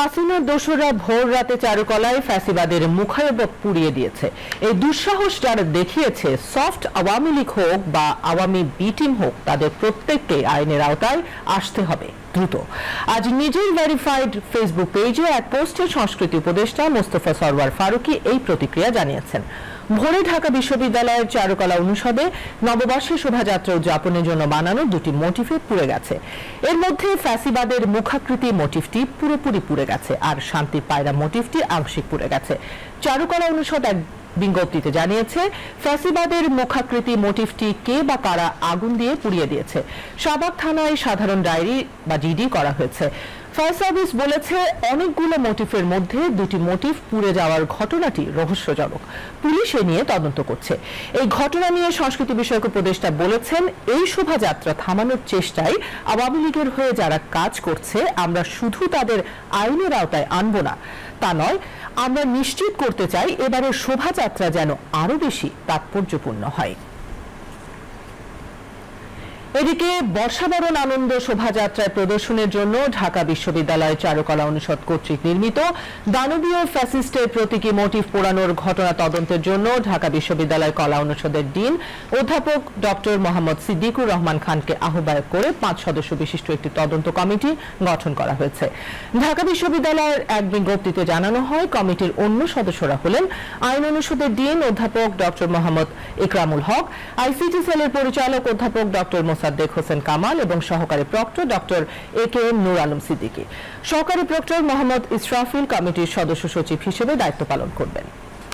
হাসিনার দোসররা ভোর রাতে চারুকলায় ফ্যাসিবাদের মুখাবয়ব পুড়িয়ে দিয়েছে। এই দুঃসাহস যারা দেখিয়েছে, সফট আওয়ামী লীগ হোক বা আওয়ামী বি টিম হোক, তাদের প্রত্যেককে আইনের আওতায় আসতে হবে দ্রুত। আজ নিজের ভেরিফাইড ফেসবুক পেজে এক পোস্টে সংস্কৃতি উপদেষ্টা মোস্তফা সরওয়ার ফারুকী এই প্রতিক্রিয়া জানিয়েছেন। ভোরে ঢাকা বিশ্ববিদ্যালয়ের চারুকলা অনুষদে নববর্ষের শোভাযাত্রা উদযাপনের জন্য বানানো দুটি মোটিফে পুড়ে গেছে। এর মধ্যে ফ্যাসিবাদের মুখাকৃতি মোটিফটি পুরোপুরি পুড়ে গেছে, আর শান্তি পায়রা মোটিফটি আংশিক পুড়ে গেছে। চারুকলা অনুষদ এক বিজ্ঞপ্তিতে জানিয়েছে, ফ্যাসিবাদের মুখাকৃতি মোটিফটি কে বা কারা আগুন দিয়ে পুড়িয়ে দিয়েছে। শাহবাগ থানায় সাধারণ ডায়েরি বা জিডি করা হয়েছে। ফায়ার সার্ভিস বলেছে, অনেকগুলো মোটিফের মধ্যে দুটি মোটিফ পুড়ে যাওয়ার ঘটনাটি রহস্যজনক। পুলিশ এ নিয়ে তদন্ত করছে। এই ঘটনা নিয়ে সংস্কৃতি বিষয়ক উপদেষ্টা বলেছেন, এই শোভাযাত্রা থামানোর চেষ্টায় আওয়ামী লীগের হয়ে যারা কাজ করছে, আমরা শুধু তাদের আইনের আওতায় আনব না তা নয়, আমরা নিশ্চিত করতে চাই এবারের শোভাযাত্রা যেন আরো বেশি তাৎপর্যপূর্ণ হয়। এদিকে বর্ষাবরণ আনন্দ শোভাযাত্রায় প্রদর্শনের জন্য ঢাকা বিশ্ববিদ্যালয় চারুকলা অনুষদ কর্তৃক নির্মিত দানবীয় ফ্যাসিস্টের প্রতীকী মোটিফ পোড়ানোর ঘটনা তদন্তের জন্য ঢাকা বিশ্ববিদ্যালয় কলা অনুষদের ডিন অধ্যাপক ডক্টর মোহাম্মদ সিদ্দিকুর রহমান খানকে আহ্বায়ক করে 5 সদস্য বিশিষ্ট একটি তদন্ত কমিটি গঠন করা হয়েছে। ঢাকা বিশ্ববিদ্যালয়ের এক বিজ্ঞপ্তিতে জানানো হয়, কমিটির অন্য সদস্যরা হলেন আইন অনুষদের ডিন অধ্যাপক ডক্টর মোহাম্মদ ইকরামুল হক, আইসিটি সেলের পরিচালক অধ্যাপক ডক্টর মোসাদ্দেক হোসেন কামাল এবং সহকারী প্রক্টর ডক্টর একেএম নূর আলম সিদ্দিকী। সহকারী প্রক্টর মোহাম্মদ ইসরাফিল কমিটির সদস্য সচিব হিসেবে দায়িত্ব পালন করবেন।